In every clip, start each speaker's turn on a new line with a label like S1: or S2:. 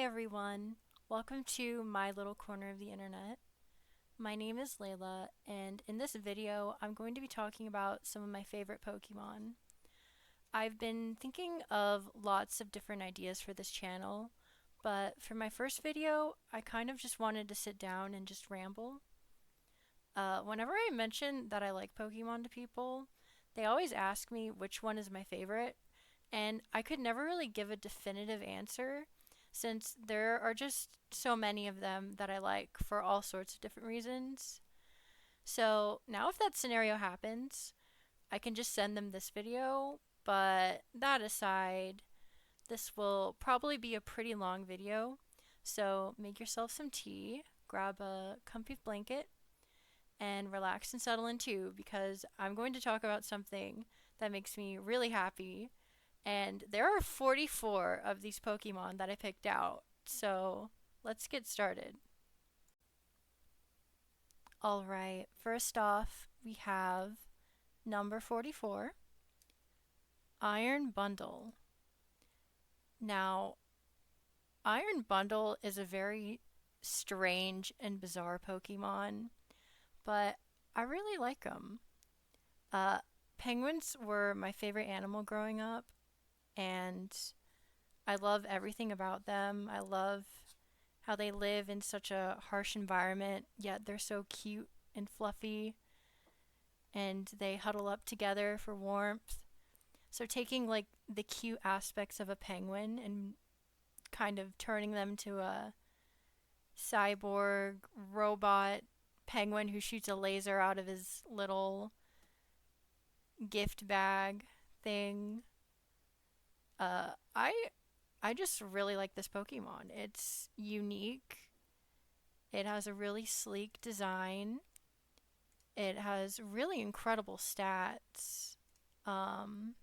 S1: everyone, welcome to my little corner of the internet. My name is Layla, and in this video, I'm going to be talking about some of my favorite Pokemon. I've been thinking of lots of different ideas for this channel, but for my first video, I kind of just wanted to sit down and just ramble. Whenever I mention that I like Pokemon to people, they always ask me which one is my favorite, and I could never really give a definitive answer since there are just so many of them that I like for all sorts of different reasons. So now, if that scenario happens, I can just send them this video, but that aside, this will probably be a pretty long video. So make yourself some tea, grab a comfy blanket, and relax and settle in too, because I'm going to talk about something that makes me really happy, and there are 44 of these Pokemon that I picked out. So let's get started. Alright, first off, we have number 44, Iron Bundle. Now, Iron Bundle is a very strange and bizarre Pokemon, but I really like them. Uh, Penguins were my favorite animal growing up, and I love everything about them. I love how they live in such a harsh environment, yet they're so cute and fluffy, and they huddle up together for warmth. So taking like the cute aspects of a penguin and kind of turning them to a cyborg robot penguin who shoots a laser out of his little gift bag thing. Uh, I I just really like this Pokemon. It's unique. It has a really sleek design. It has really incredible stats. Um,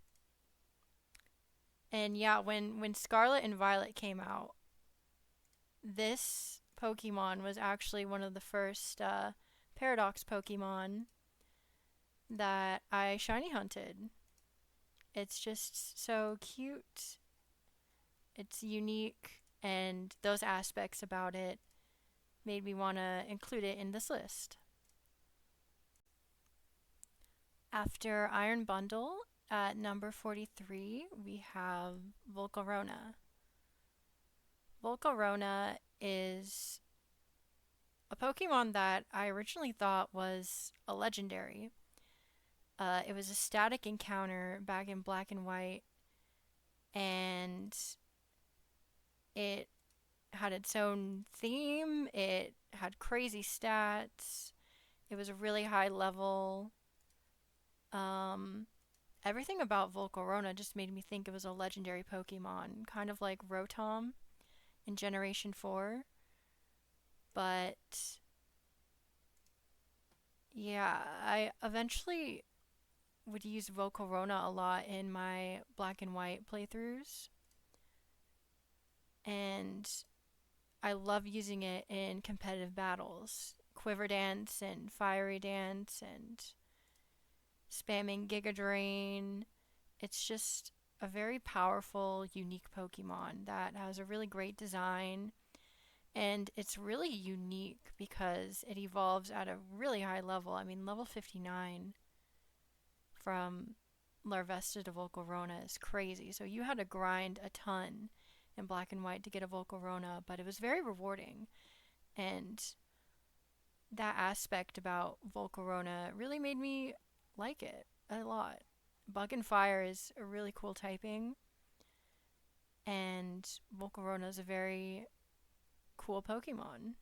S1: and yeah, when Scarlet and Violet came out, this Pokemon was actually one of the first Paradox Pokemon that I shiny hunted. It's just so cute. It's unique, and those aspects about it made me want to include it in this list. After Iron Bundle, at number 43, we have Volcarona. Volcarona is a Pokemon that I originally thought was a legendary. It was a static encounter back in Black and White, and it had its own theme. It had crazy stats. It was a really high level. Um, Everything about Volcarona just made me think it was a legendary Pokemon, kind of like Rotom in Generation 4. But yeah, I eventually would use Volcarona a lot in my Black and White playthroughs, and I love using it in competitive battles. Quiver Dance and Fiery Dance and spamming Giga Drain. It's just a very powerful, unique Pokemon that has a really great design. And it's really unique because it evolves at a really high level. I mean, level 59 from Larvesta to Volcarona is crazy. So you had to grind a ton in Black and White to get a Volcarona, but it was very rewarding. And that aspect about Volcarona really made me like it a lot. Bug and Fire is a really cool typing, and Volcarona is a very cool Pokemon.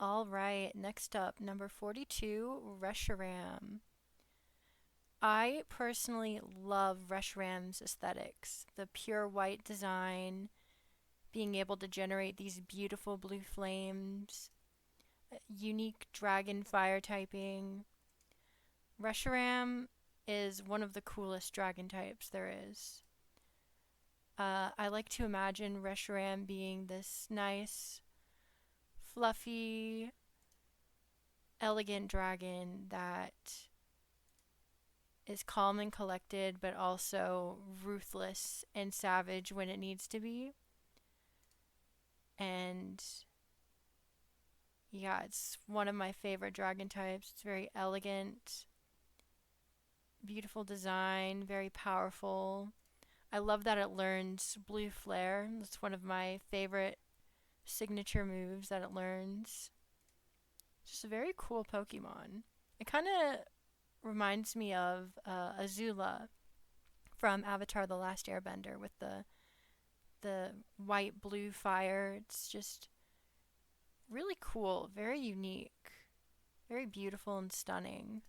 S1: Alright, next up, number 42, Reshiram. I personally love Reshiram's aesthetics. The pure white design, being able to generate these beautiful blue flames, unique dragon fire typing. Reshiram is one of the coolest dragon types there is. I like to imagine Reshiram being this nice, fluffy, elegant dragon that is calm and collected, but also ruthless and savage when it needs to be. And yeah, it's one of my favorite dragon types. It's very elegant, beautiful design, very powerful. I love that it learns Blue Flare. That's one of my favorite signature moves that it learns. Just a very cool Pokemon. It kind of reminds me of Azula from Avatar: The Last Airbender with the white blue fire. It's just really cool, very unique, very beautiful and stunning.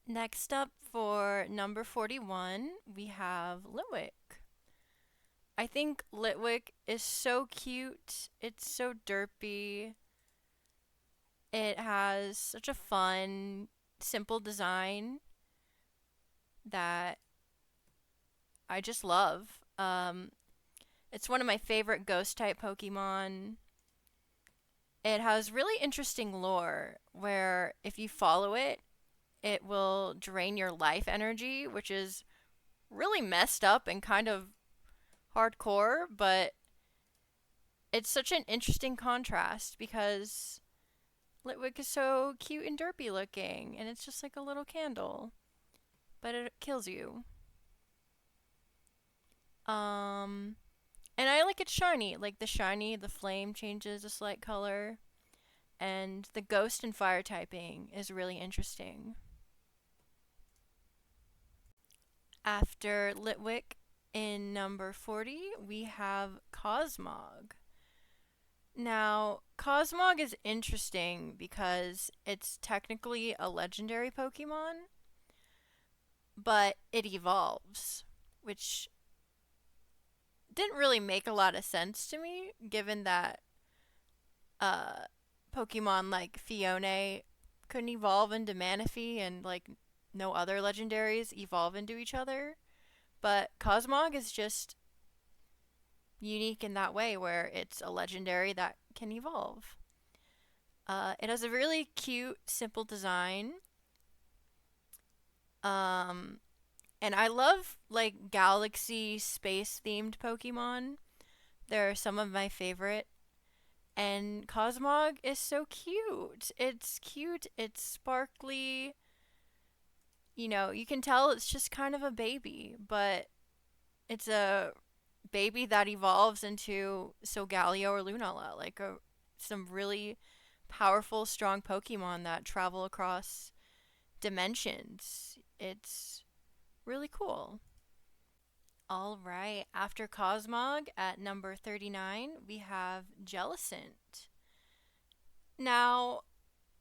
S1: Next up for number 41, we have Litwick. I think Litwick is so cute. It's so derpy. It has such a fun, simple design that I just love. It's one of my favorite ghost type Pokemon. It has really interesting lore where if you follow it, it will drain your life energy, which is really messed up and kind of hardcore, but it's such an interesting contrast because Litwick is so cute and derpy looking, and it's just like a little candle, but it kills you. Um, and I like it shiny. Like the shiny, the flame changes a slight color, and the ghost and fire typing is really interesting. After Litwick, in number 40, we have Cosmog. Now, Cosmog is interesting because it's technically a legendary Pokemon, but it evolves, which didn't really make a lot of sense to me, given that uh, Pokemon like Fione couldn't evolve into Manaphy and like no other legendaries evolve into each other. But Cosmog is just unique in that way where it's a legendary that can evolve. It has a really cute, simple design. Um, and I love like galaxy space themed Pokemon. They're some of my favorite. And Cosmog is so cute. It's cute, it's sparkly. You know, you can tell it's just kind of a baby, but it's a baby that evolves into Solgaleo or Lunala, like some really powerful, strong Pokemon that travel across dimensions. It's really cool. All right, after Cosmog at number 39, we have Jellicent. Now,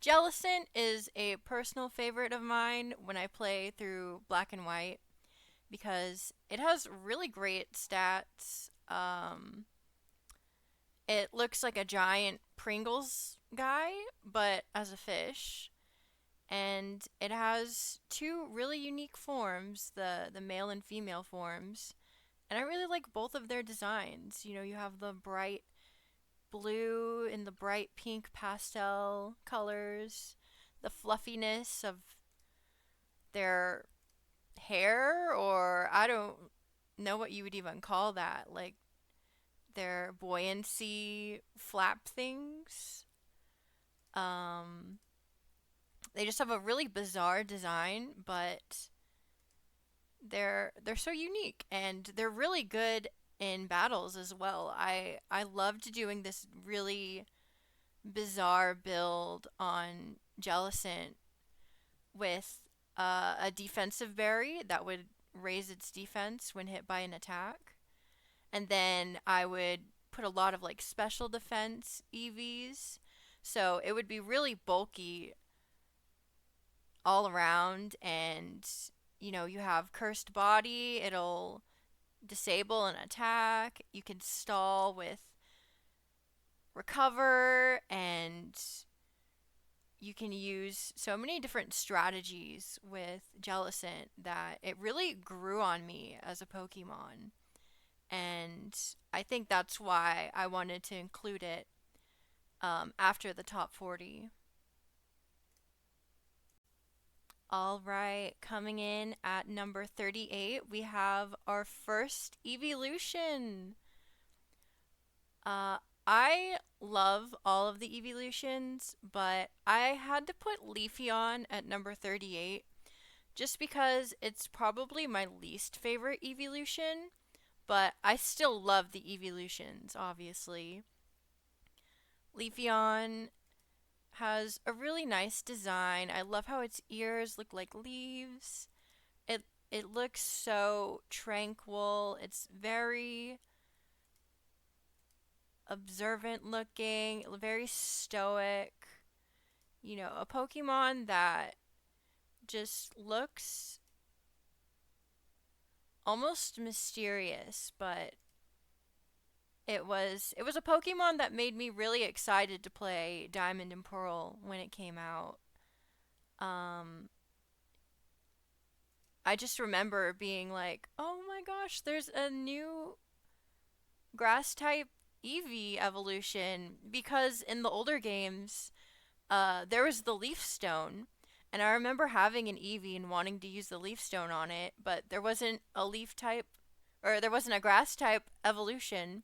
S1: Jellicent is a personal favorite of mine when I play through Black and White because it has really great stats. It looks like a giant Pringles guy, but as a fish. And it has two really unique forms, the male and female forms. And I really like both of their designs. You know, you have the bright blue and the bright pink pastel colors, the fluffiness of their hair, or I don't know what you would even call that, like their buoyancy flap things. Um, they just have a really bizarre design, but they're so unique and they're really good in battles as well. I loved doing this really bizarre build on Jellicent with a defensive berry that would raise its defense when hit by an attack. And then I would put a lot of like special defense EVs. So it would be really bulky all around, and you know, you have cursed body, it'll disable an attack. You can stall with recover, and you can use so many different strategies with Jellicent that it really grew on me as a Pokemon. And I think that's why I wanted to include it after the top 40. All right, coming in at number 38, we have our first evolution. Uh, I love all of the evolutions, but I had to put Leafeon at number 38 just because it's probably my least favorite evolution, but I still love the evolutions, obviously. Leafeon has a really nice design. I love how its ears look like leaves. It it looks so tranquil. It's very observant looking, very stoic. You know, a Pokemon that just looks almost mysterious, but it was a Pokemon that made me really excited to play Diamond and Pearl when it came out. Um I just remember being like, "Oh my gosh, there's a new grass type Eevee evolution," because in the older games, there was the Leaf Stone, and I remember having an Eevee and wanting to use the Leaf Stone on it, but there wasn't a leaf type, or there wasn't a grass type evolution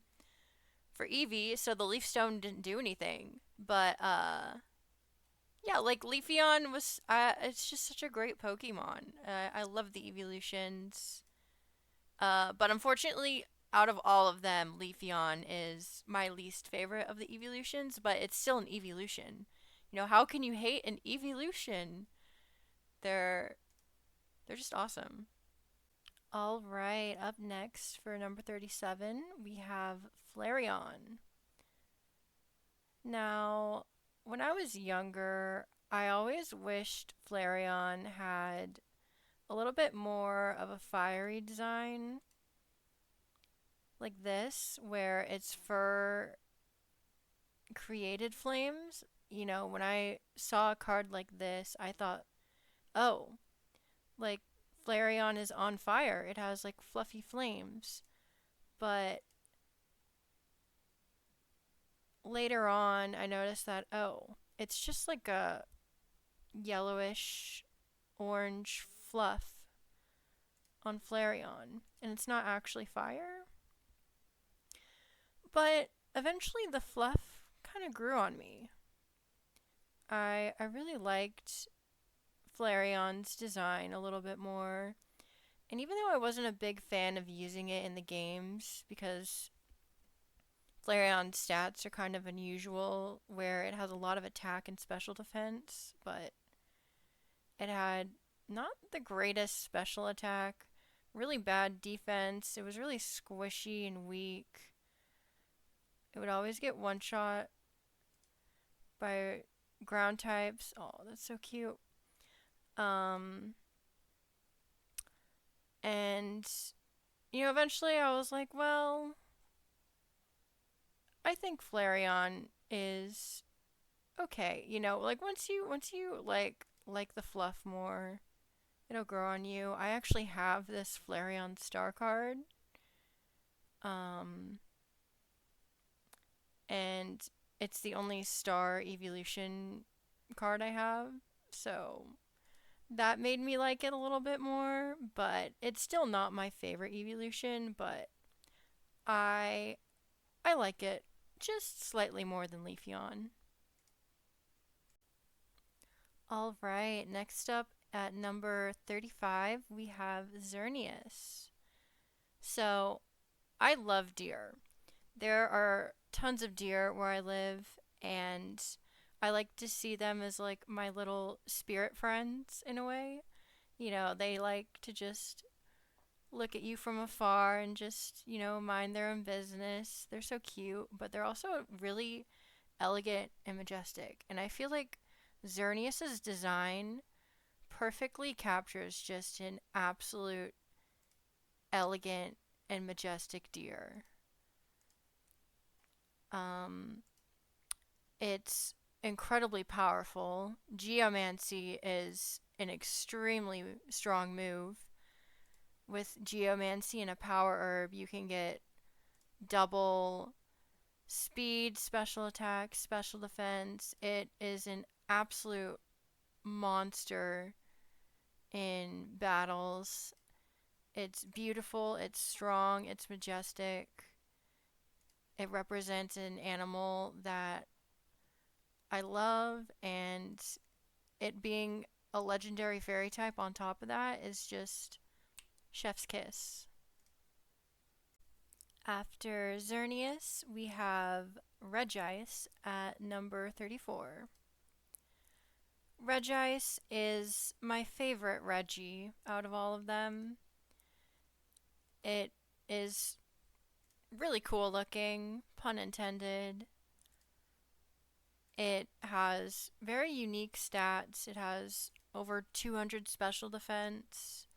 S1: for Eevee, so the Leaf Stone didn't do anything. But yeah, like Leafeon was, it's just such a great Pokemon. I love the evolutions. But unfortunately, out of all of them, Leafeon is my least favorite of the evolutions, but it's still an evolution. You know, how can you hate an evolution? They're they're just awesome. All right, up next for number 37, we have Flareon. Now, when I was younger, I always wished Flareon had a little bit more of a fiery design like this, where its fur created flames. You know, when I saw a card like this, I thought, oh, like Flareon is on fire. It has like fluffy flames. But later on, I noticed that, oh, it's just like a yellowish orange fluff on Flareon, and it's not actually fire. But eventually, the fluff kind of grew on me. I really liked Flareon's design a little bit more. And even though I wasn't a big fan of using it in the games, because Flareon's stats are kind of unusual, where it has a lot of attack and special defense, but it had not the greatest special attack, really bad defense. It was really squishy and weak. It would always get one shot by ground types. Oh, that's so cute. Um, and you know, eventually I was like, well, I think Flareon is okay. You know, like once you like the fluff more, it'll grow on you. I actually have this Flareon star card. Um, and it's the only star evolution card I have. So that made me like it a little bit more, but it's still not my favorite evolution, but I I like it just slightly more than Leafeon. All right, next up at number 35, we have Xerneas. So, I love deer. There are tons of deer where I live, and I like to see them as like my little spirit friends in a way. You know, they like to just look at you from afar and just, you know, mind their own business. They're so cute, but they're also really elegant and majestic. And I feel like Xerneas's design perfectly captures just an absolute elegant and majestic deer. Um, it's incredibly powerful. Geomancy is an extremely strong move. With Geomancy and a power herb, you can get double speed, special attack, special defense. It is an absolute monster in battles. It's beautiful, it's strong, it's majestic. It represents an animal that I love, and it being a legendary fairy type on top of that is just chef's kiss. After Xerneas, we have Regice at number 34. Regice is my favorite Reggie out of all of them. It is really cool looking, pun intended. It has very unique stats. It has over 200 special defense,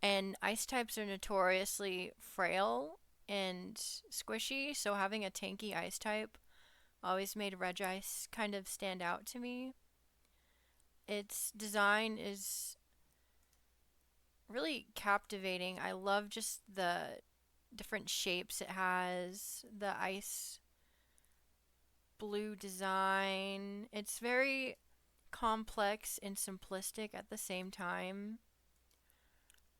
S1: and ice types are notoriously frail and squishy, so having a tanky ice type always made Regice kind of stand out to me. Its design is really captivating. I love just the different shapes it has, the ice blue design. It's very complex and simplistic at the same time.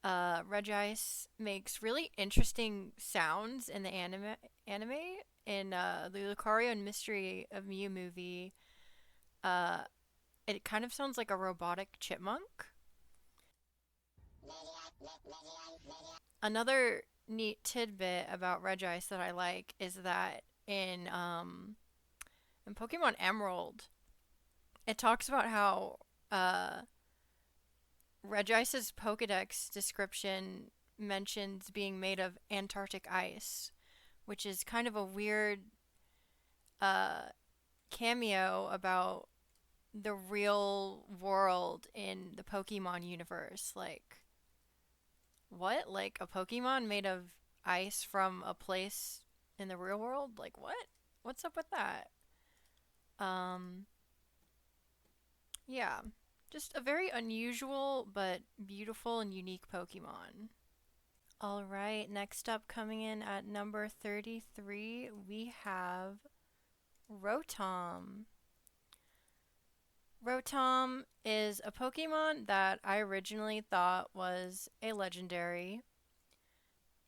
S1: Regice makes really interesting sounds in the anime in the Lucario and Mystery of Mew movie. Uh, it kind of sounds like a robotic chipmunk. Another neat tidbit about Regice that I like is that in Pokemon Emerald, it talks about how Regice's Pokedex description mentions being made of Antarctic ice, which is kind of a weird uh, cameo about the real world in the Pokemon universe. Like, what? Like a Pokemon made of ice from a place in the real world? Like, what? What's up with that? Um, yeah. Just a very unusual but beautiful and unique Pokemon. Alright, next up coming in at number 33, we have Rotom. Rotom is a Pokemon that I originally thought was a legendary.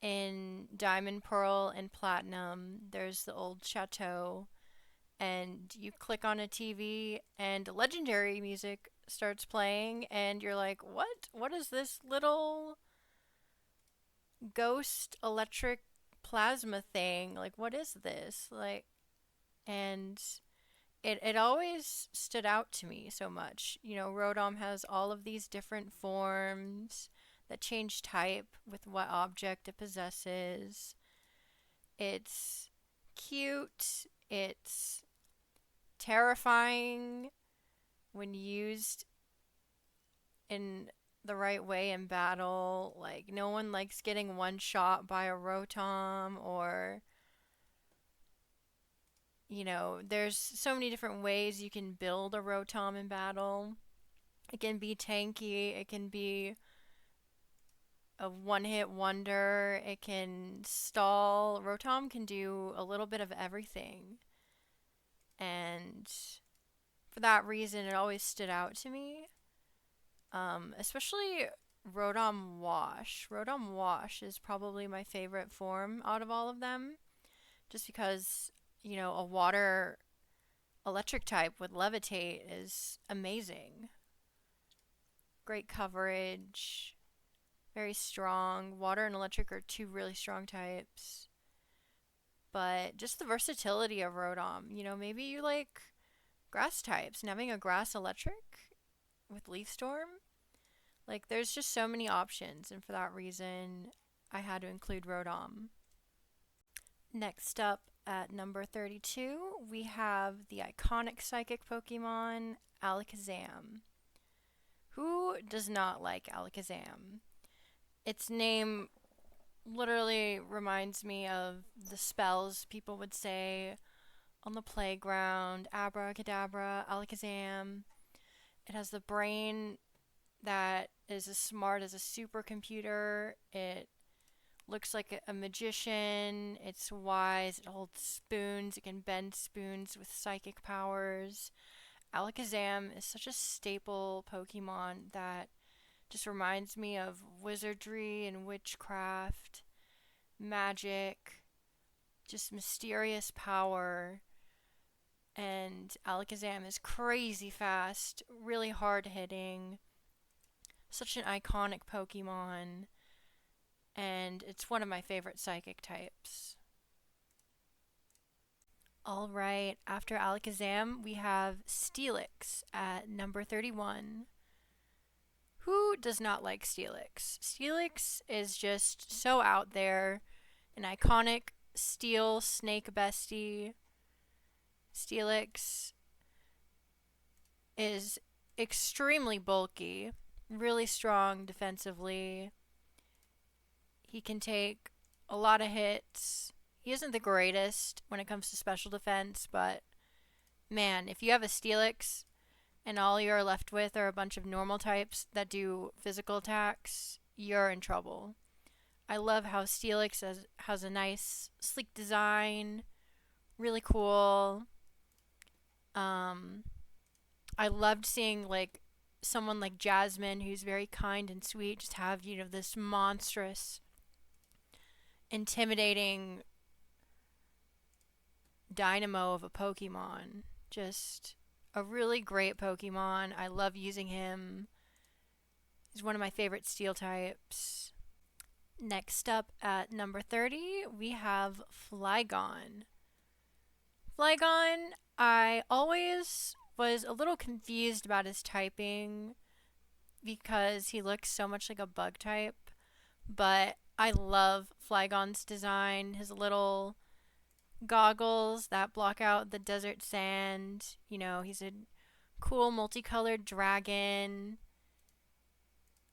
S1: In Diamond, Pearl, and Platinum, there's the old chateau, and you click on a TV, and legendary music starts playing, and you're like, what? What is this little ghost electric plasma thing? Like, what is this? Like, and it always stood out to me so much. You know, Rotom has all of these different forms that change type with what object it possesses. It's cute, it's terrifying when used in the right way in battle. Like, no one likes getting one shot by a Rotom, or, you know, there's so many different ways you can build a Rotom in battle. It can be tanky, it can be a one hit wonder, it can stall. Rotom can do a little bit of everything. And for that reason, it always stood out to me. Especially Rotom Wash. Rotom Wash is probably my favorite form out of all of them, just because, you know, a water electric type with Levitate is amazing. Great coverage, very strong. Water and electric are two really strong types. But just the versatility of Rotom. You know, maybe you like grass types, and having a grass electric with Leaf Storm. Like, there's just so many options, and for that reason, I had to include Rotom. Next up at number 32, we have the iconic psychic Pokemon, Alakazam. Who does not like Alakazam? Its name literally reminds me of the spells people would say on the playground. Abracadabra, Alakazam. It has the brain that is as smart as a supercomputer. It looks like a magician. It's wise. It holds spoons. It can bend spoons with psychic powers. Alakazam is such a staple Pokemon that just reminds me of wizardry and witchcraft, magic, just mysterious power. And Alakazam is crazy fast, really hard hitting, such an iconic Pokemon, and it's one of my favorite psychic types. Alright, after Alakazam, we have Steelix at number 31. Who does not like Steelix? Steelix is just so out there, an iconic steel snake bestie. Steelix is extremely bulky, really strong defensively. He can take a lot of hits. He isn't the greatest when it comes to special defense, but man, if you have a Steelix and all you're left with are a bunch of normal types that do physical attacks, you're in trouble. I love how Steelix has a nice, sleek design, really cool. I loved seeing like someone like Jasmine, who's very kind and sweet, just have this monstrous, intimidating dynamo of a Pokemon. Just a really great Pokemon. I love using him. He's one of my favorite steel types. Next up at number 30, we have Flygon. Flygon, I always was a little confused about his typing because he looks so much like a bug type, but I love Flygon's design, his little goggles that block out the desert sand. He's a cool multicolored dragon.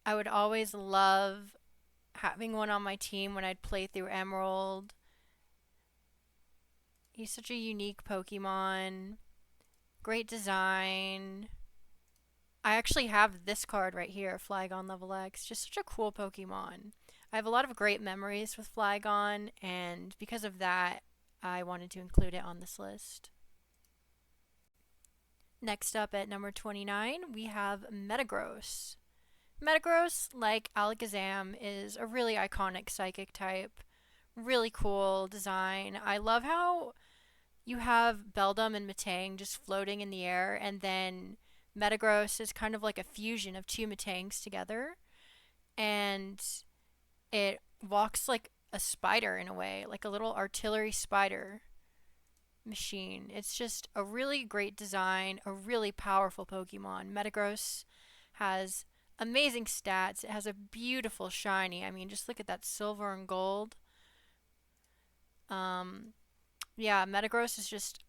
S1: I would always love having one on my team when I'd play through Emerald. He's such a unique Pokemon. Great design. I actually have this card right here, Flygon Level X. Just such a cool Pokemon. I have a lot of great memories with Flygon, and because of that, I wanted to include it on this list. Next up at number 29, we have Metagross. Metagross, like Alakazam, is a really iconic psychic type. Really cool design. I love how you have Beldum and Metang just floating in the air, and then Metagross is kind of like a fusion of two Metangs together, and it walks like a spider in a way, like a little artillery spider machine. It's just a really great design, a really powerful Pokemon. Metagross has amazing stats. It has a beautiful shiny. I mean, just look at that silver and gold. Yeah, Metagross is just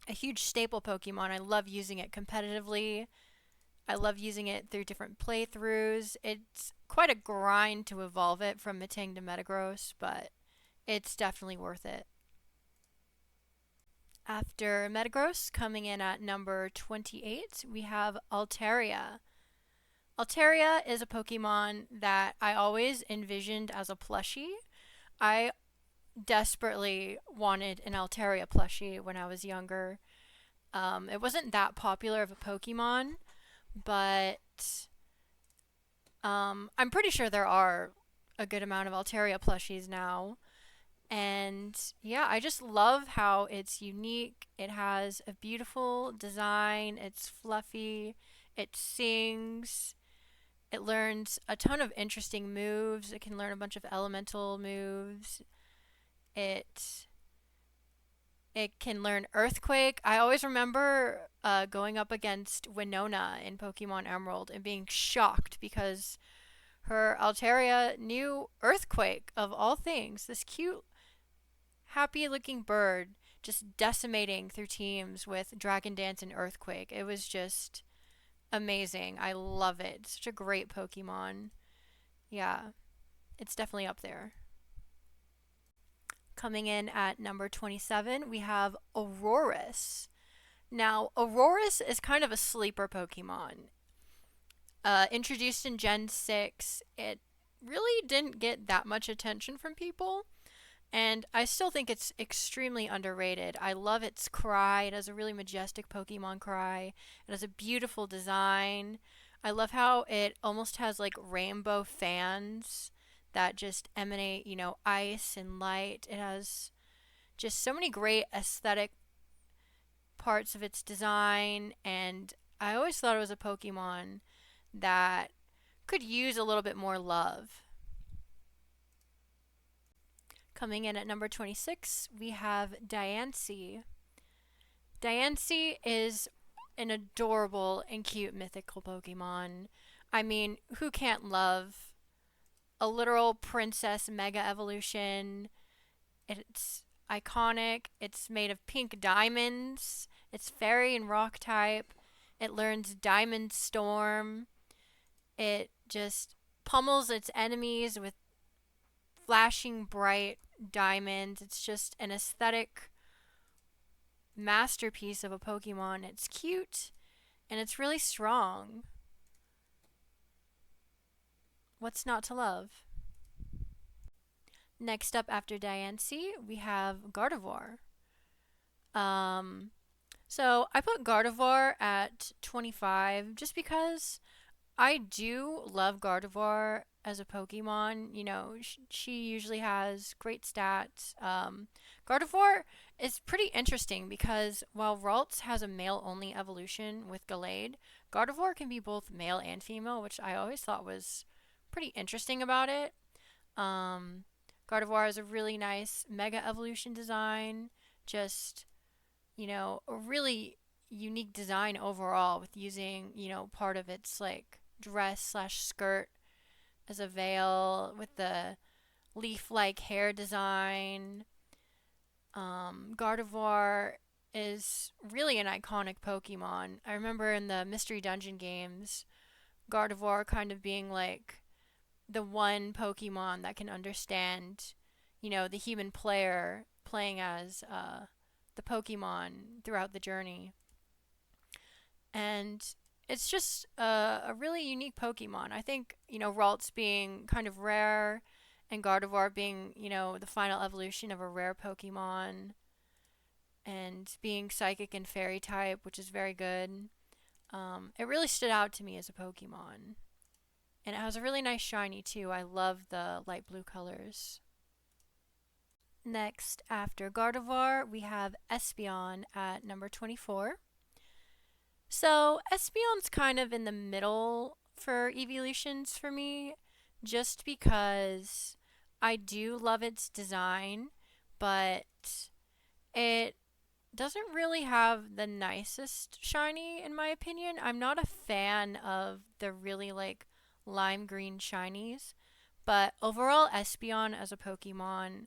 S1: a huge staple Pokemon. I love using it competitively. I love using it through different playthroughs. It's quite a grind to evolve it from Metang to Metagross, but it's definitely worth it. After Metagross, coming in at number 28, we have Altaria. Altaria is a Pokemon that I always envisioned as a plushie. I desperately wanted an Altaria plushie when I was younger. It wasn't that popular of a Pokemon, but I'm pretty sure there are a good amount of Altaria plushies now. And yeah, I just love how it's unique. It has a beautiful design. It's fluffy. It sings. It learns a ton of interesting moves. It can learn a bunch of elemental moves. It can learn Earthquake. I always remember going up against Winona in Pokemon Emerald and being shocked because her Altaria knew Earthquake of all things. This cute, happy-looking bird just decimating through teams with Dragon Dance and Earthquake. It was just amazing. I love it. It's such a great Pokemon. Yeah, it's definitely up there. Coming in at number 27, we have Aurorus. Now, Aurorus is kind of a sleeper Pokemon. Introduced in Gen 6, it really didn't get that much attention from people. And I still think it's extremely underrated. I love its cry. It has a really majestic Pokemon cry. It has a beautiful design. I love how it almost has like rainbow fans that just emanate, ice and light. It has just so many great aesthetic parts of its design, and I always thought it was a Pokemon that could use a little bit more love. Coming in at number 26, we have Diancie. Diancie is an adorable and cute mythical Pokemon. I mean, who can't love a literal princess mega evolution? It's iconic. It's made of pink diamonds. It's fairy and rock type. It learns Diamond Storm. It just pummels its enemies with flashing bright diamonds. It's just an aesthetic masterpiece of a Pokemon. It's cute and it's really strong. What's not to love? Next up after Diancie, we have Gardevoir. So I put Gardevoir at 25 just because I do love Gardevoir as a Pokemon. She usually has great stats. Gardevoir is pretty interesting because while Ralts has a male only evolution with Gallade, Gardevoir can be both male and female, which I always thought was pretty interesting about it. Um, Gardevoir has a really nice mega evolution design, just, a really unique design overall with using, part of its like dress slash skirt as a veil with the leaf like hair design. Gardevoir is really an iconic Pokemon. I remember in the Mystery Dungeon games, Gardevoir kind of being like the one Pokemon that can understand, the human player playing as the Pokemon throughout the journey. And it's just a really unique Pokemon. I think, Ralts being kind of rare and Gardevoir being, the final evolution of a rare Pokemon and being psychic and fairy type, which is very good. It really stood out to me as a Pokemon. And it has a really nice shiny too. I love the light blue colors. Next, after Gardevoir, we have Espeon at number 24. So, Espeon's kind of in the middle for evolutions for me, just because I do love its design, but it doesn't really have the nicest shiny, in my opinion. I'm not a fan of the really like lime green shinies, but overall, Espeon as a Pokemon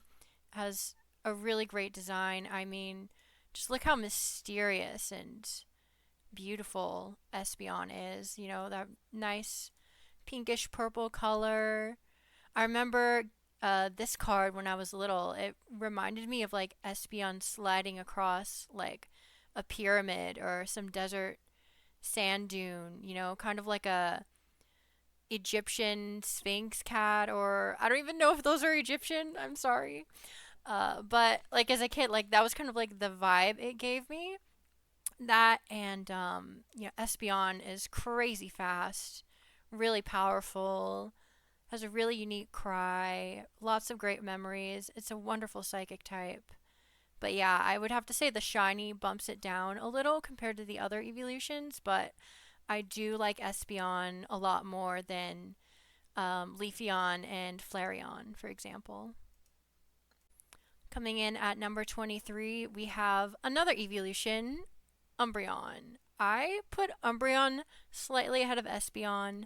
S1: has a really great design. I mean, just look how mysterious and beautiful Espeon is. That nice pinkish purple color. I remember this card when I was little. It reminded me of like Espeon sliding across like a pyramid or some desert sand dune, kind of like a Egyptian Sphinx cat, or I don't even know if those are Egyptian. I'm sorry. But like as a kid, like that was kind of like the vibe it gave me. That and Espeon is crazy fast, really powerful, has a really unique cry, lots of great memories. It's a wonderful psychic type. But yeah, I would have to say the shiny bumps it down a little compared to the other evolutions, but I do like Espeon a lot more than Leafeon and Flareon, for example. Coming in at number 23, we have another evolution, Umbreon. I put Umbreon slightly ahead of Espeon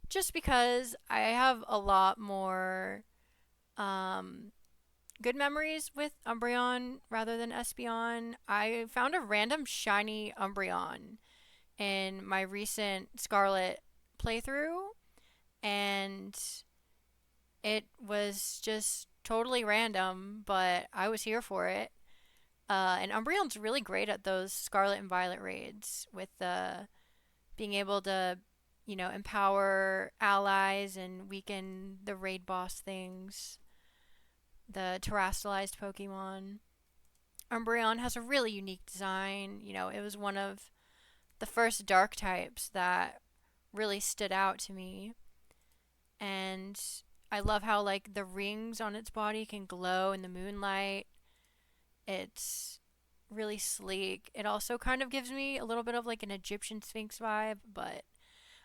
S1: just because I have a lot more um, good memories with Umbreon rather than Espeon. I found a random shiny Umbreon in my recent Scarlet playthrough, and it was just totally random, but I was here for it. And Umbreon's really great at those Scarlet and Violet raids with being able to, empower allies and weaken the raid boss things, the terastallized Pokemon. Umbreon has a really unique design. It was one of the first dark types that really stood out to me. And I love how like the rings on its body can glow in the moonlight. It's really sleek. It also kind of gives me a little bit of like an Egyptian Sphinx vibe, but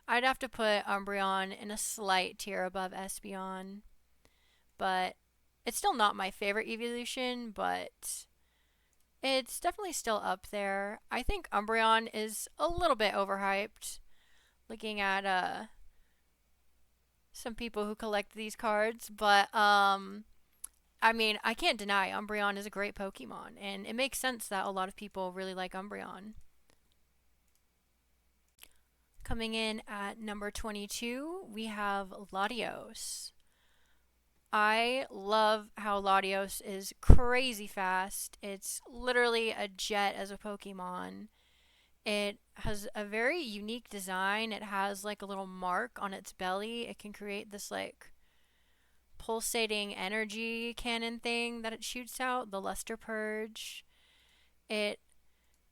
S1: I'd have to put Umbreon in a slight tier above Espeon. But it's still not my favorite evolution, but it's definitely still up there. I think Umbreon is a little bit overhyped. Looking at some people who collect these cards, but I mean, I can't deny Umbreon is a great Pokemon, and it makes sense that a lot of people really like Umbreon. Coming in at number 22, we have Latios. I love how Latios is crazy fast. It's literally a jet as a Pokemon. It has a very unique design. It has like a little mark on its belly. It can create this like pulsating energy cannon thing that it shoots out, the Luster Purge. It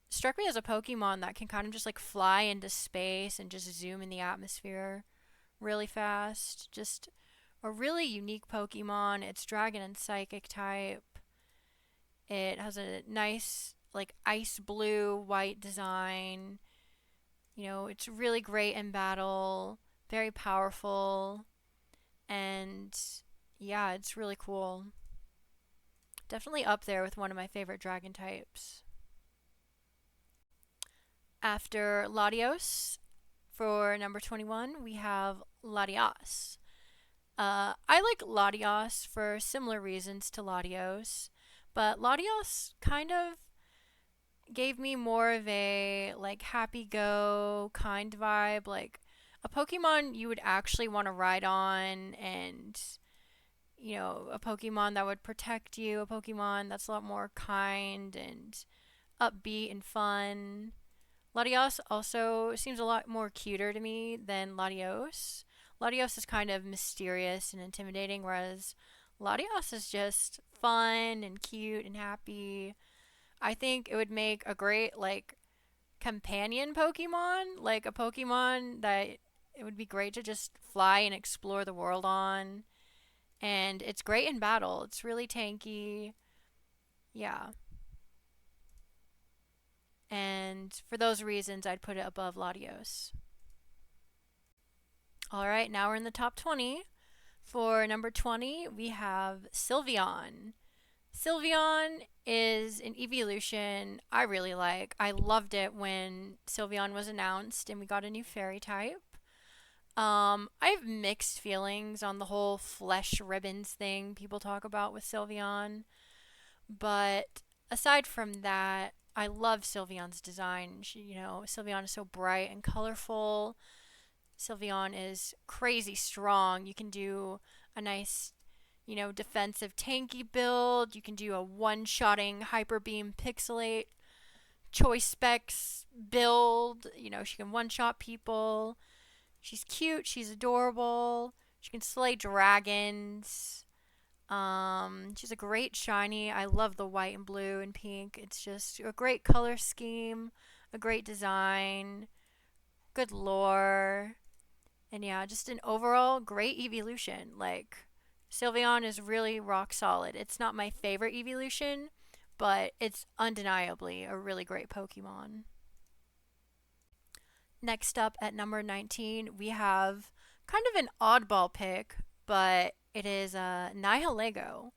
S1: struck me as a Pokemon that can kind of just like fly into space and just zoom in the atmosphere really fast. Just a really unique Pokemon. It's Dragon and Psychic type. It has a nice like ice blue white design. It's really great in battle, very powerful, and yeah, it's really cool. Definitely up there with one of my favorite dragon types. After Latios, for number 21, we have Latias. I like Latias for similar reasons to Latios, but Latios kind of gave me more of a like happy go kind vibe, like a Pokemon you would actually want to ride on, and a Pokemon that would protect you, a Pokemon that's a lot more kind and upbeat and fun. Latios also seems a lot more cuter to me than Latios. Latios is kind of mysterious and intimidating, whereas Latios is just fun and cute and happy. I think it would make a great like companion Pokemon, like a Pokemon that it would be great to just fly and explore the world on. And it's great in battle. It's really tanky. Yeah. And for those reasons, I'd put it above Latios. All right, now we're in the top 20. For number 20, we have Sylveon. Sylveon is an evolution I really like. I loved it when Sylveon was announced and we got a new fairy type. I have mixed feelings on the whole flesh ribbons thing people talk about with Sylveon, but aside from that, I love Sylveon's design. Sylveon is so bright and colorful. Sylveon is crazy strong. You can do a nice, defensive tanky build. You can do a one-shotting Hyper Beam Pixelate choice specs build. She can one-shot people. She's cute. She's adorable. She can slay dragons. She's a great shiny. I love the white and blue and pink. It's just a great color scheme, a great design, good lore, and yeah, just an overall great evolution. Like, Sylveon is really rock solid. It's not my favorite evolution, but it's undeniably a really great Pokemon. Next up at number 19, we have kind of an oddball pick, but it is Nihilego.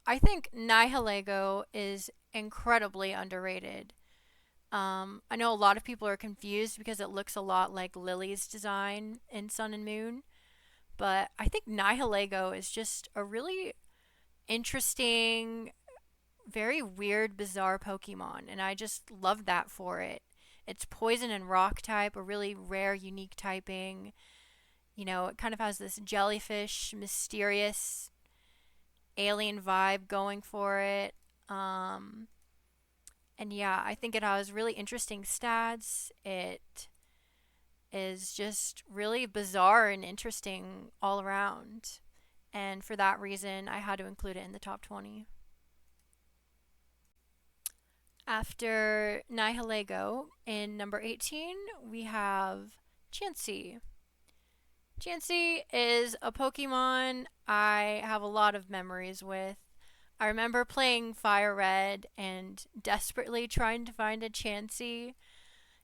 S1: I think Nihilego is incredibly underrated. I know a lot of people are confused because it looks a lot like Lily's design in Sun and Moon, but I think Nihilego is just a really interesting, very weird, bizarre Pokemon, and I just love that for it. It's poison and rock type, a really rare, unique typing. It kind of has this jellyfish, mysterious, alien vibe going for it. And yeah, I think it has really interesting stats. It is just really bizarre and interesting all around. And for that reason, I had to include it in the top 20. After Nihilego, in number 18, we have Chansey. Chansey is a Pokemon I have a lot of memories with. I remember playing Fire Red and desperately trying to find a Chansey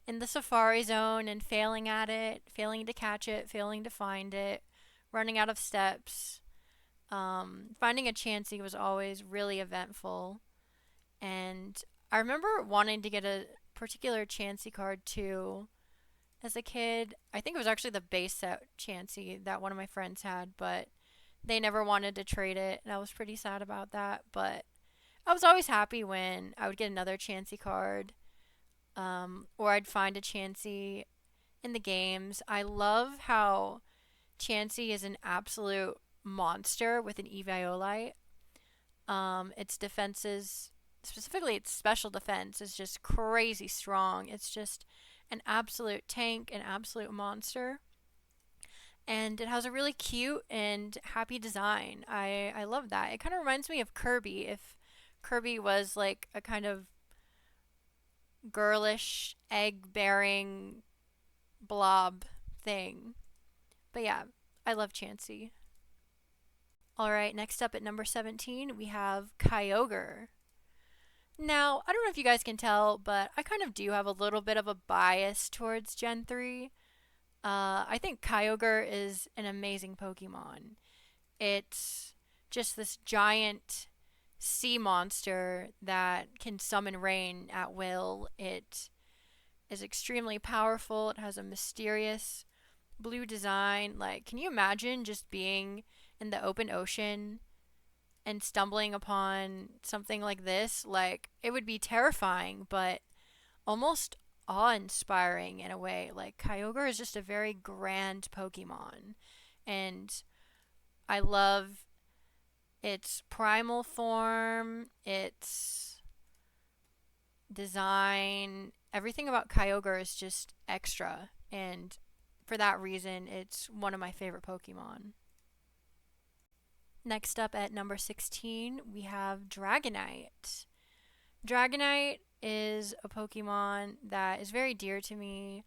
S1: in the Safari Zone and failing at it, failing to catch it, failing to find it, running out of steps. Finding a Chansey was always really eventful. And I remember wanting to get a particular Chansey card too as a kid. I think it was actually the base set Chansey that one of my friends had, but they never wanted to trade it, and I was pretty sad about that. But I was always happy when I would get another Chansey card, or I'd find a Chansey in the games. I love how Chansey is an absolute monster with an Eviolite. Its defenses, specifically its special defense, is just crazy strong. It's just an absolute tank, an absolute monster. And it has a really cute and happy design. I love that. It kind of reminds me of Kirby, if Kirby was like a kind of girlish, egg bearing blob thing. But yeah, I love Chansey. Alright, next up at number 17, we have Kyogre. Now, I don't know if you guys can tell, but I kind of do have a little bit of a bias towards Gen 3. I think Kyogre is an amazing Pokemon. It's just this giant sea monster that can summon rain at will. It is extremely powerful. It has a mysterious blue design. Like, can you imagine just being in the open ocean and stumbling upon something like this? Like, it would be terrifying, but almost awe-inspiring in a way. Like, Kyogre is just a very grand Pokemon, and I love its primal form, its design. Everything about Kyogre is just extra, and for that reason, it's one of my favorite Pokemon. Next up at number 16, we have Dragonite. Dragonite is a Pokemon that is very dear to me.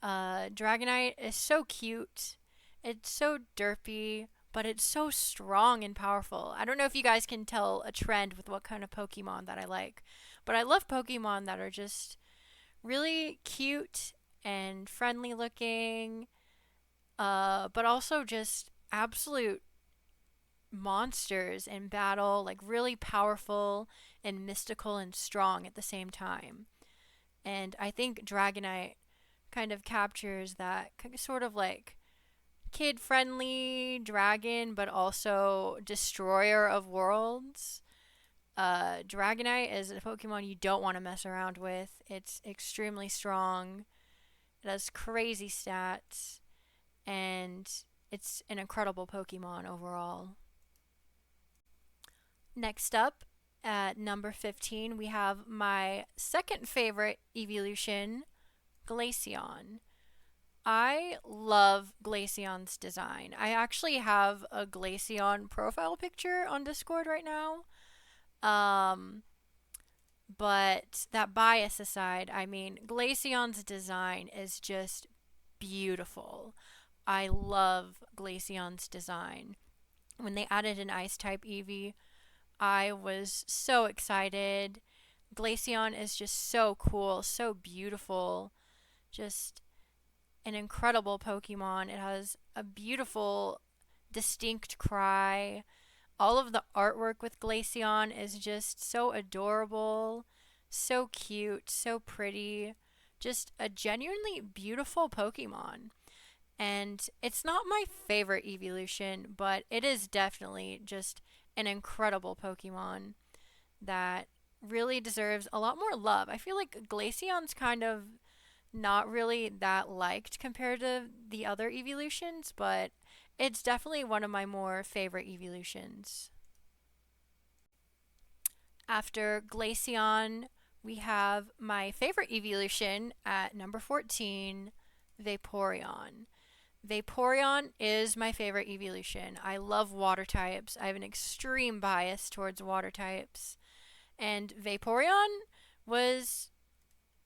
S1: Dragonite is so cute. It's so derpy, but it's so strong and powerful. I don't know if you guys can tell a trend with what kind of Pokemon that I like, but I love Pokemon that are just really cute and friendly looking, but also just absolute monsters in battle, like really powerful and mystical and strong at the same time. And I think Dragonite kind of captures that sort of like kid friendly dragon, but also destroyer of worlds. Dragonite is a Pokemon you don't want to mess around with. It's extremely strong, it has crazy stats, and it's an incredible Pokemon overall. Next up, at number 15, we have my second favorite evolution, Glaceon. I love Glaceon's design. I actually have a Glaceon profile picture on Discord right now. Um, but that bias aside, I mean, Glaceon's design is just beautiful. I love Glaceon's design. When they added an ice type Eevee, I was so excited. Glaceon is just so cool, so beautiful. Just an incredible Pokemon. It has a beautiful, distinct cry. All of the artwork with Glaceon is just so adorable, so cute, so pretty. Just a genuinely beautiful Pokemon. And it's not my favorite evolution, but it is definitely just an incredible Pokemon that really deserves a lot more love. I feel like Glaceon's kind of not really that liked compared to the other evolutions, but it's definitely one of my more favorite evolutions. After Glaceon, we have my favorite evolution at number 14, Vaporeon. Vaporeon is my favorite evolution. I love water types. I have an extreme bias towards water types. And Vaporeon was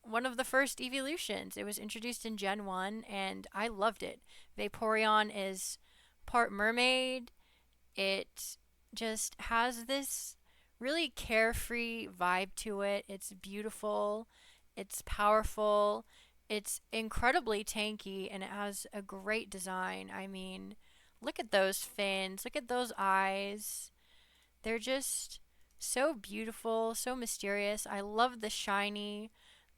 S1: one of the first evolutions. It was introduced in Gen 1 and I loved it. Vaporeon is part mermaid. It just has this really carefree vibe to it. It's beautiful, it's powerful, it's incredibly tanky, and it has a great design. I mean, look at those fins, look at those eyes. They're just so beautiful, so mysterious. I love the shiny.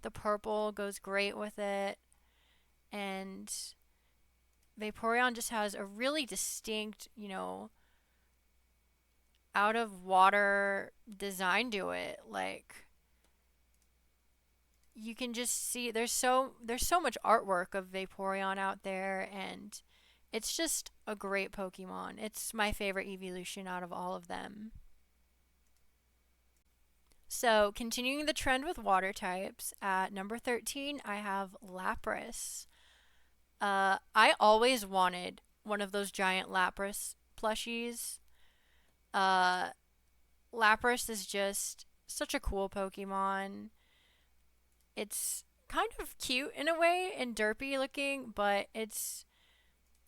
S1: The purple goes great with it. And Vaporeon just has a really distinct, out of water design to it. Like you can just see there's so much artwork of Vaporeon out there, and it's just a great Pokemon. It's my favorite evolution out of all of them. So, continuing the trend with water types, at number 13, I have Lapras. I always wanted one of those giant Lapras plushies. Uh, Lapras is just such a cool Pokemon. It's kind of cute in a way and derpy looking, but it's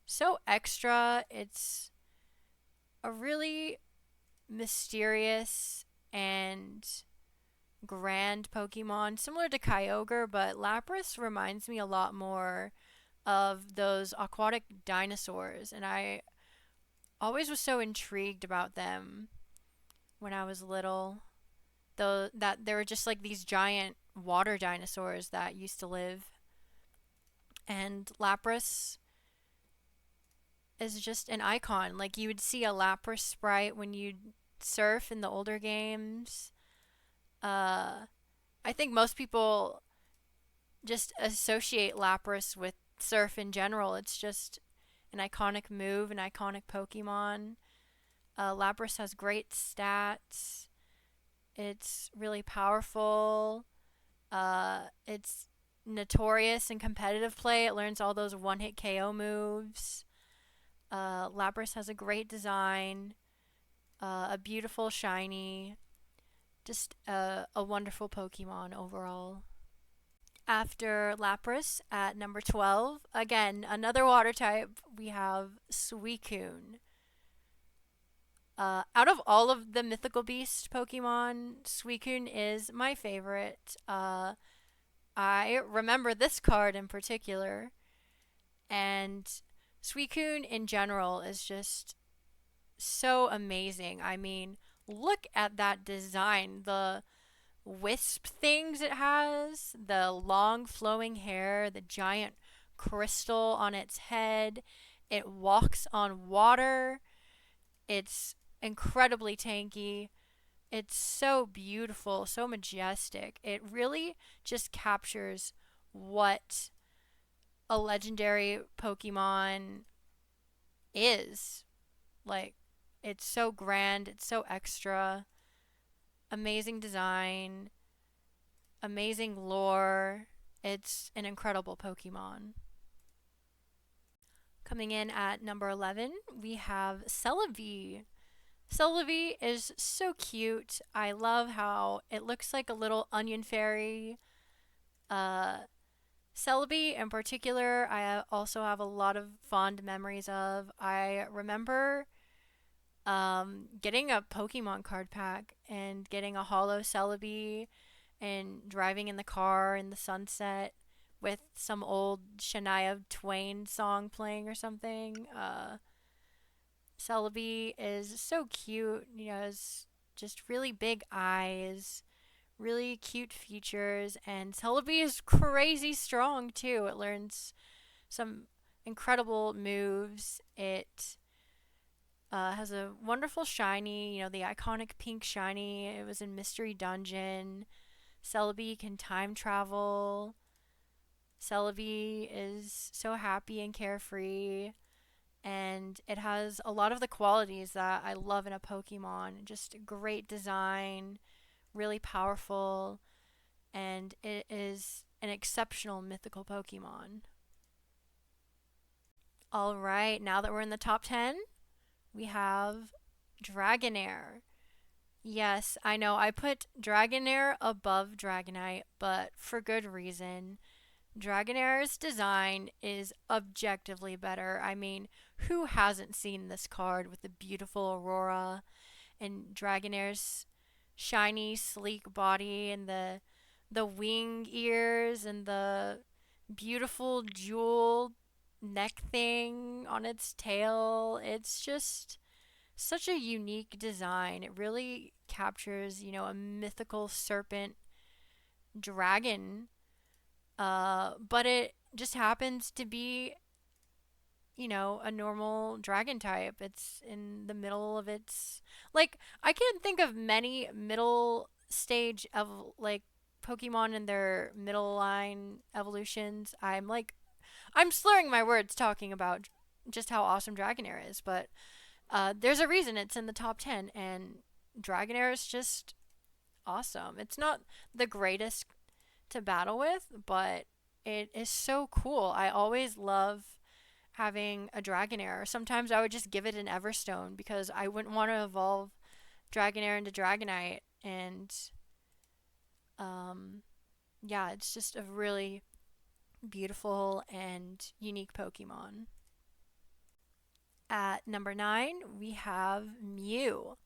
S1: so extra. It's a really mysterious and grand Pokemon, similar to Kyogre, but Lapras reminds me a lot more of those aquatic dinosaurs, and I always was so intrigued about them when I was little. Though that they were just like these giant water dinosaurs that used to live, and Lapras is just an icon. Like you would see a Lapras sprite when you'd surf in the older games. Uh, I think most people just associate Lapras with surf in general. It's just an iconic move, an iconic Pokemon. Lapras has great stats. It's really powerful. It's notorious in competitive play. It learns all those one hit KO moves. Lapras has a great design, a beautiful shiny, just a wonderful Pokemon overall. After Lapras at number 12, again, another water type, we have Suicune. Out of all of the mythical beast Pokemon, Suicune is my favorite. I remember this card in particular, and Suicune in general is just so amazing. I mean, look at that design. The wisp things it has, the long flowing hair, the giant crystal on its head. It walks on water. It's incredibly tanky. It's so beautiful, so majestic. It really just captures what a legendary Pokemon is. Like, it's so grand, it's so extra, amazing design, amazing lore. It's an incredible Pokemon. Coming in at number 11, we have Celebi. Celebi is so cute. I love how it looks like a little onion fairy. Uh, Celebi in particular, I also have a lot of fond memories of. I remember getting a Pokemon card pack and getting a holo Celebi and driving in the car in the sunset with some old Shania Twain song playing or something. Celebi is so cute. Has just really big eyes, really cute features, and Celebi is crazy strong too. It learns some incredible moves. It has a wonderful shiny, the iconic pink shiny. It was in Mystery Dungeon. Celebi can time travel. Celebi is so happy and carefree. And it has a lot of the qualities that I love in a Pokemon. Just great design, really powerful, and it is an exceptional mythical Pokemon. All right, now that we're in the top 10, we have Dragonair. Yes, I know I put Dragonair above Dragonite, but for good reason. Dragonair's design is objectively better. I mean, who hasn't seen this card with the beautiful Aurora and Dragonair's shiny, sleek body and the wing ears and the beautiful jewel neck thing on its tail. It's just such a unique design. It really captures, a mythical serpent dragon. But it just happens to be, a normal dragon type. It's in the middle of its like I can't think of many middle stage of like Pokemon in their middle line evolutions. I'm slurring my words talking about just how awesome Dragonair is, but there's a reason it's in the top 10, and Dragonair is just awesome. It's not the greatest to battle with, but it is so cool. I always love having a Dragonair. Sometimes I would just give it an Everstone because I wouldn't want to evolve Dragonair into Dragonite. And yeah, it's just a really beautiful and unique Pokemon. At number 9, we have Mew.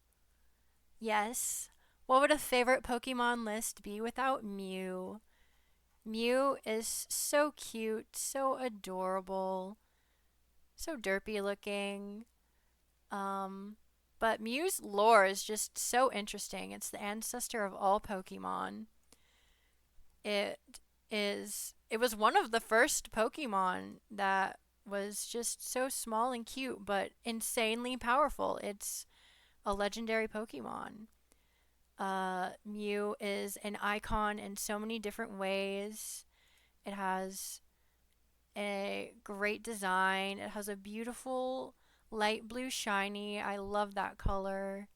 S1: Yes, what would a favorite Pokemon list be without Mew? Mew is so cute, so adorable, so derpy looking. But Mew's lore is just so interesting. It's the ancestor of all Pokemon. It it was one of the first Pokemon that was just so small and cute, but insanely powerful. It's a legendary Pokemon. Mew is an icon in so many different ways. It has a great design. It has a beautiful light blue shiny. I love that color.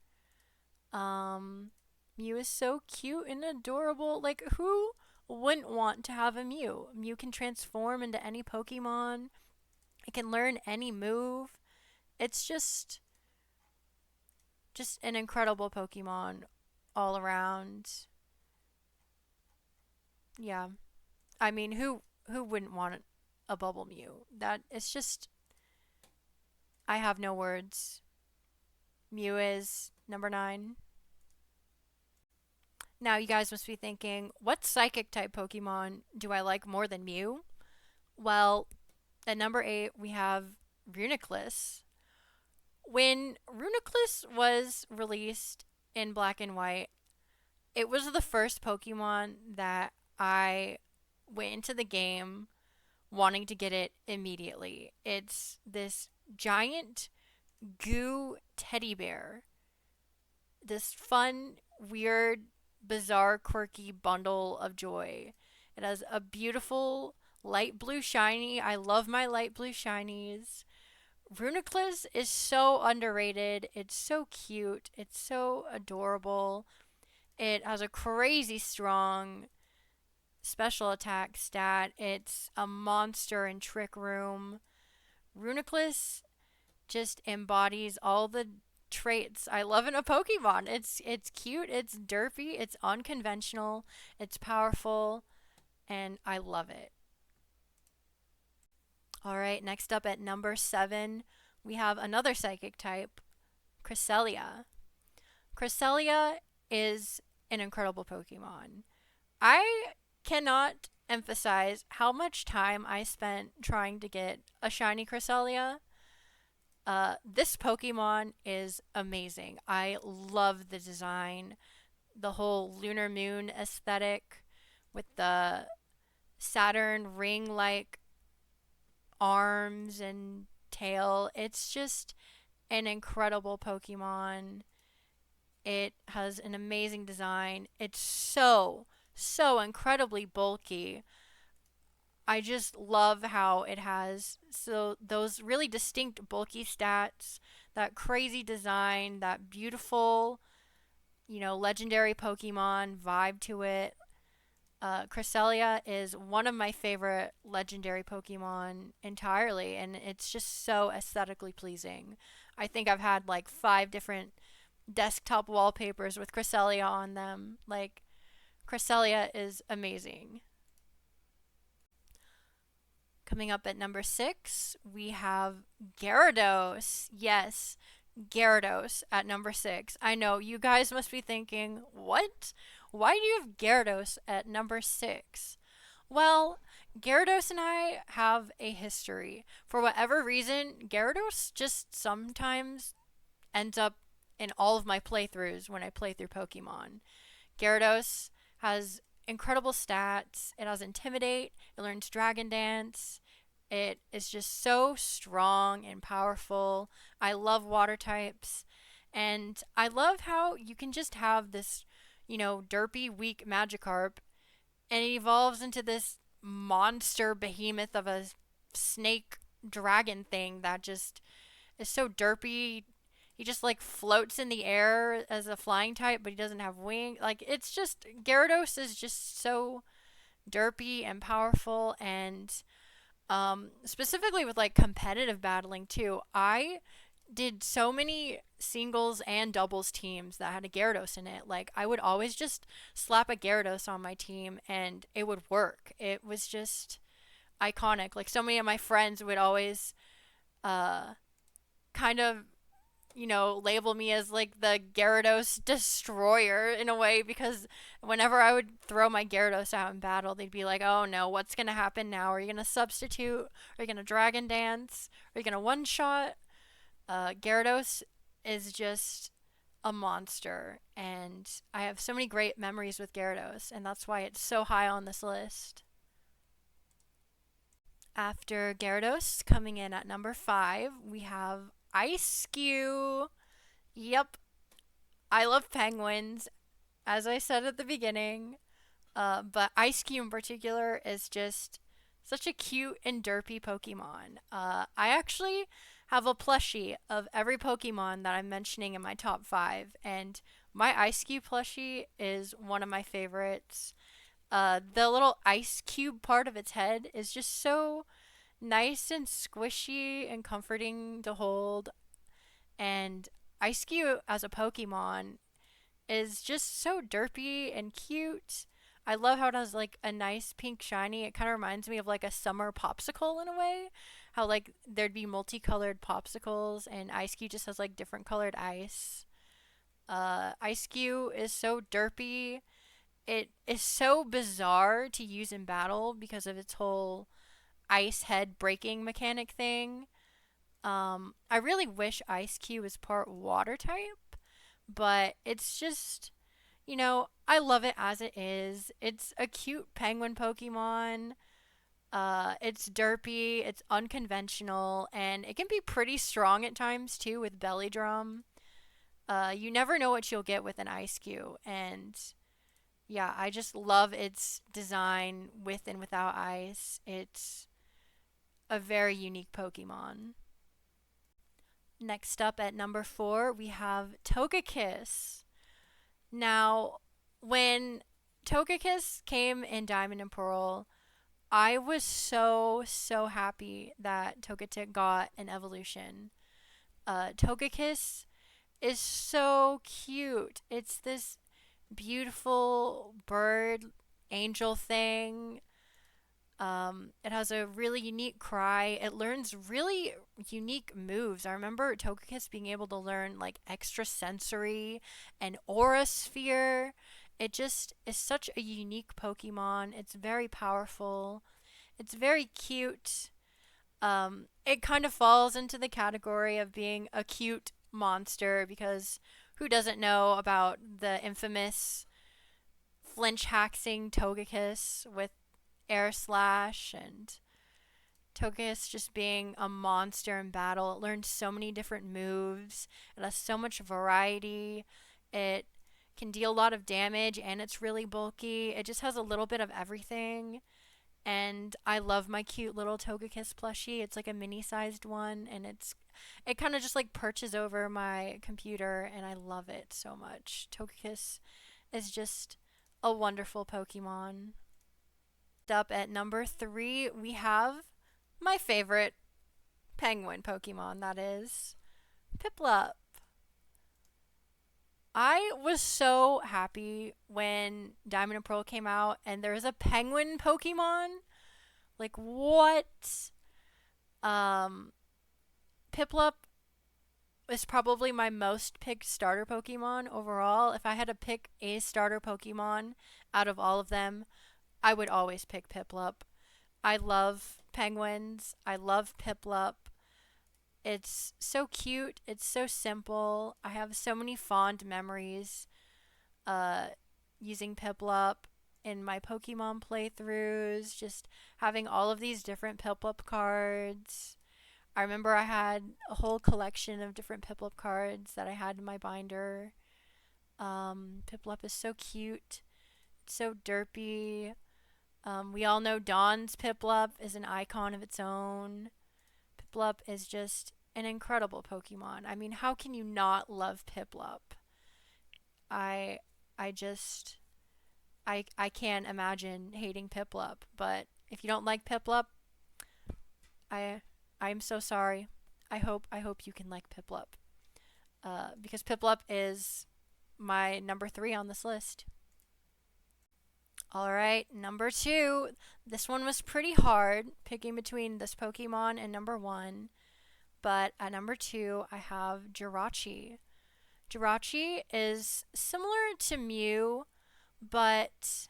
S1: Um, Mew is so cute and adorable. Like, who wouldn't want to have a Mew? Mew can transform into any Pokemon. It can learn any move. It's just an incredible Pokemon all around. Yeah. I mean, who wouldn't want a Bubble Mew? That it's just I have no words. Mew is number 9. Now you guys must be thinking, what psychic type Pokemon do I like more than Mew? Well, at number 8 we have Reuniclus. When Reuniclus was released in Black and White, it was the first Pokemon that I went into the game wanting to get it immediately. It's this giant goo teddy bear. This fun, weird, bizarre, quirky bundle of joy. It has a beautiful light blue shiny. I love my light blue shinies. Reuniclus is so underrated. It's so cute. It's so adorable. It has a crazy strong special attack stat. It's a monster in Trick Room. Reuniclus just embodies all the traits I love in a Pokemon. It's cute, it's derpy, it's unconventional, it's powerful, and I love it. All right, next up at number 7, we have another psychic type, Cresselia. Cresselia is an incredible Pokemon. I cannot emphasize how much time I spent trying to get a shiny Cresselia. This Pokemon is amazing. I love the design, the whole lunar moon aesthetic with the Saturn ring like arms and tail. It's just an incredible Pokemon. It has an amazing design. It's so incredibly bulky. I just love how it has those really distinct bulky stats, that crazy design, that beautiful, legendary Pokemon vibe to it. Cresselia is one of my favorite legendary Pokemon entirely, and it's just so aesthetically pleasing. I think I've had like 5 different desktop wallpapers with Cresselia on them. Like, Cresselia is amazing. Coming up at number 6, we have Gyarados. Yes, Gyarados at number 6. I know you guys must be thinking, what? Why do you have Gyarados at number 6? Well, Gyarados and I have a history. For whatever reason, Gyarados just sometimes ends up in all of my playthroughs when I play through Pokemon. Gyarados has incredible stats. It has Intimidate, it learns Dragon Dance. It is just so strong and powerful. I love water types. And I love how you can just have this, derpy, weak Magikarp, and it evolves into this monster behemoth of a snake dragon thing that just is so derpy. He just like floats in the air as a flying type, but he doesn't have wings. Like, it's just Gyarados is just so derpy and powerful, and specifically with like competitive battling too. I did so many singles and doubles teams that had a Gyarados in it. Like, I would always just slap a Gyarados on my team and it would work. It was just iconic. Like, so many of my friends would always uh kind of label me as like the Gyarados destroyer in a way, because whenever I would throw my Gyarados out in battle, they'd be like, oh no, what's gonna happen now? Are you gonna substitute? Are you gonna Dragon Dance? Are you gonna one shot? Gyarados is just a monster, and I have so many great memories with Gyarados, and that's why it's so high on this list. After Gyarados, coming in at number 5, we have Ice-Cube. Yep, I love penguins, as I said at the beginning. But Ice-Cube in particular is just such a cute and derpy Pokemon. I actually have a plushie of every Pokemon that I'm mentioning in my top 5, and my Ice-Cube plushie is one of my favorites. The little ice cube part of its head is just so nice and squishy and comforting to hold. And Ice-Cube as a Pokemon is just so derpy and cute. I love how it has like a nice pink shiny. It kind of reminds me of like a summer popsicle in a way. How like there'd be multicolored popsicles, and Ice-Cube just has like different colored ice. Ice-Cube is so derpy. It is so bizarre to use in battle because of its whole ice head breaking mechanic thing. I really wish Ice-Cube was part water type, but it's just, I love it as it is. It's a cute penguin Pokemon. It's derpy, it's unconventional, and it can be pretty strong at times too with Belly Drum. You never know what you'll get with an Ice-Cube, and yeah, I just love its design with and without ice. It's a very unique Pokemon. Next up at number 4, we have Togekiss. Now, when Togekiss came in Diamond and Pearl, I was so, so happy that Togetic got an evolution. Togekiss is so cute. It's this beautiful bird angel thing. It has a really unique cry. It learns really unique moves. I remember Togekiss being able to learn like extrasensory and aura sphere. It just is such a unique Pokemon. It's very powerful. It's very cute. It kind of falls into the category of being a cute monster because who doesn't know about the infamous flinch hacking Togekiss with Air Slash, and Togekiss just being a monster in battle. It learns so many different moves. It has so much variety. It can deal a lot of damage and it's really bulky. It just has a little bit of everything. And I love my cute little Togekiss plushie. It's like a mini-sized one, and it kind of just like perches over my computer, and I love it so much. Togekiss is just a wonderful Pokemon. Up at number 3, we have my favorite penguin Pokemon, that is Piplup. I was so happy when Diamond and Pearl came out and there was a penguin Pokemon. Like, what? Um, Piplup is probably my most picked starter Pokemon overall. If I had to pick a starter Pokemon out of all of them, I would always pick Piplup. I love penguins. I love Piplup. It's so cute. It's so simple. I have so many fond memories uh, using Piplup in my Pokemon playthroughs, just having all of these different Piplup cards. I remember I had a whole collection of different Piplup cards that I had in my binder. Piplup is so cute. It's so derpy. We all know Dawn's Piplup is an icon of its own. Piplup is just an incredible Pokemon. I mean, how can you not love Piplup? I I just I can't imagine hating Piplup, but if you don't like Piplup, I I'm so sorry. I hope you can like Piplup. Because Piplup is my number 3 on this list. All right, number 2. This one was pretty hard picking between this Pokemon and number 1, but at number 2 I have Jirachi. Jirachi is similar to Mew, but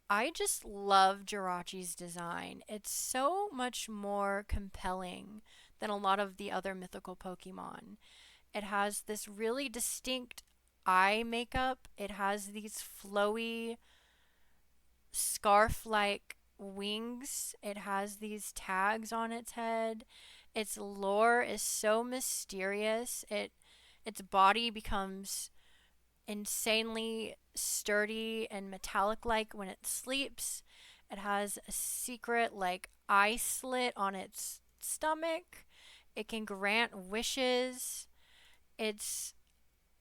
S1: I just love Jirachi's design. It's so much more compelling than a lot of the other mythical Pokemon. It has this really distinct eye makeup. It has these flowy scarf like wings. It has these tags on its head. Its lore is so mysterious. Its body becomes insanely sturdy and metallic like when it sleeps. It has a secret like eye slit on its stomach. It can grant wishes. It's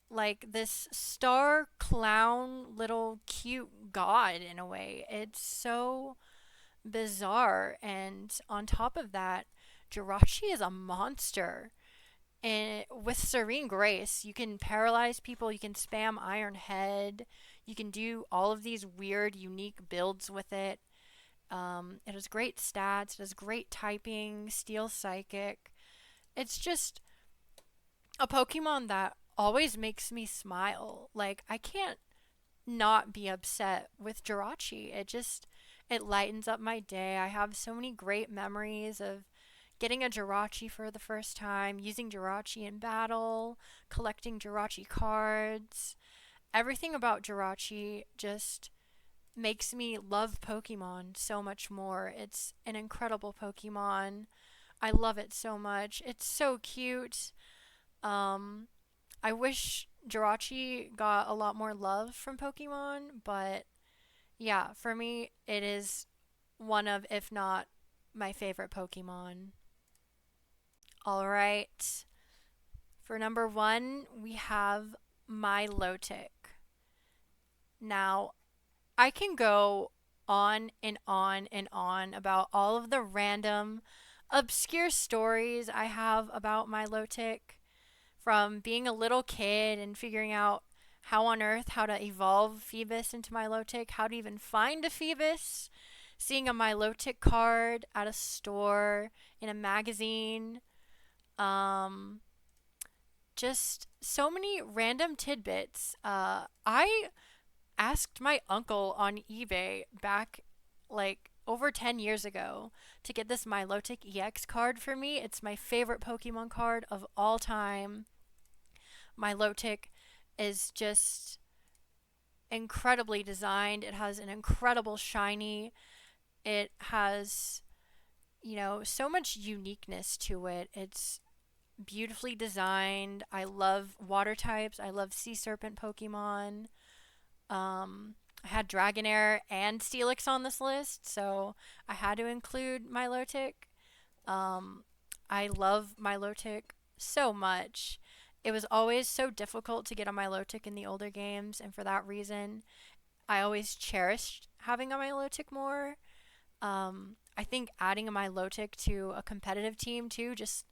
S1: like this star clown little cute god in a way. It's so bizarre. And on top of that, Jirachi is a monster. And with Serene Grace, you can paralyze people, you can spam Iron Head, you can do all of these weird, unique builds with it. It has great stats, it has great typing, Steel Psychic. It's just a Pokemon that always makes me smile. Like, I can't not be upset with Jirachi. It lightens up my day. I have so many great memories of getting a Jirachi for the first time, using Jirachi in battle, collecting Jirachi cards. Everything about Jirachi just makes me love Pokemon so much more. It's an incredible Pokemon. I love it so much. It's so cute. Um, I wish Jirachi got a lot more love from Pokemon, but yeah, for me, it is one of, if not my favorite Pokemon. All right. For number 1, we have Milotic. Now, I can go on and on and on about all of the random, obscure stories I have about Milotic, from being a little kid and figuring out how on earth how to evolve Phoebus into Milotic, how to even find a Phoebus, seeing a Milotic card at a store, in a magazine, um, just so many random tidbits. I asked my uncle on eBay back like over 10 years ago to get this Milotic EX card for me. It's my favorite Pokemon card of all time. Milotic is just incredibly designed. It has an incredible shiny. It has, so much uniqueness to it. It's beautifully designed. I love water types. I love sea serpent Pokemon. I had Dragonair and Steelix on this list, so I had to include Milotic. Um, I love Milotic so much. It was always so difficult to get a Milotic in the older games, and for that reason, I always cherished having a Milotic more. I think adding a Milotic to a competitive team too, just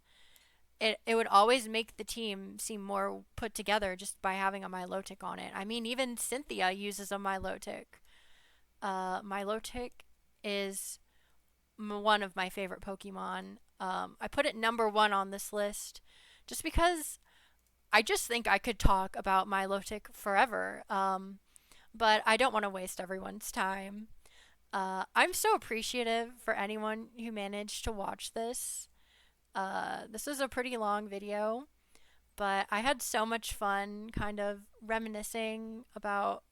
S1: it would always make the team seem more put together just by having a Milotic on it. I mean, even Cynthia uses a Milotic. Milotic is one of my favorite Pokemon. I put it number one on this list just because I just think I could talk about Milotic forever. But I don't want to waste everyone's time. I'm so appreciative for anyone who managed to watch this. This was a pretty long video, but I had so much fun kind of reminiscing about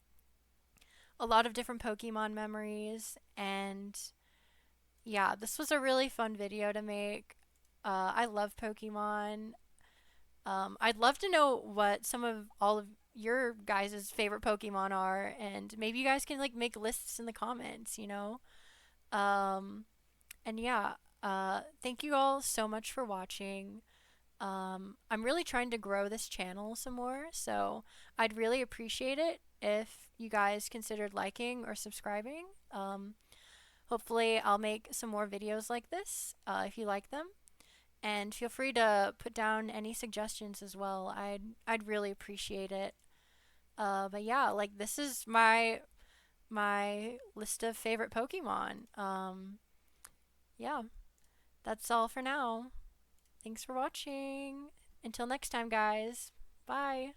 S1: a lot of different Pokemon memories. And yeah, this was a really fun video to make. I love Pokemon. I'd love to know what some of all of your guys' favorite Pokemon are, and maybe you guys can like make lists in the comments, you know? Um, and yeah, thank you all so much for watching. I'm really trying to grow this channel some more, so I'd really appreciate it if you guys considered liking or subscribing. Hopefully, I'll make some more videos like this if you like them. And feel free to put down any suggestions as well. I'd really appreciate it. But yeah, like this is my list of favorite Pokemon. Yeah, that's all for now. Thanks for watching. Until next time, guys. Bye.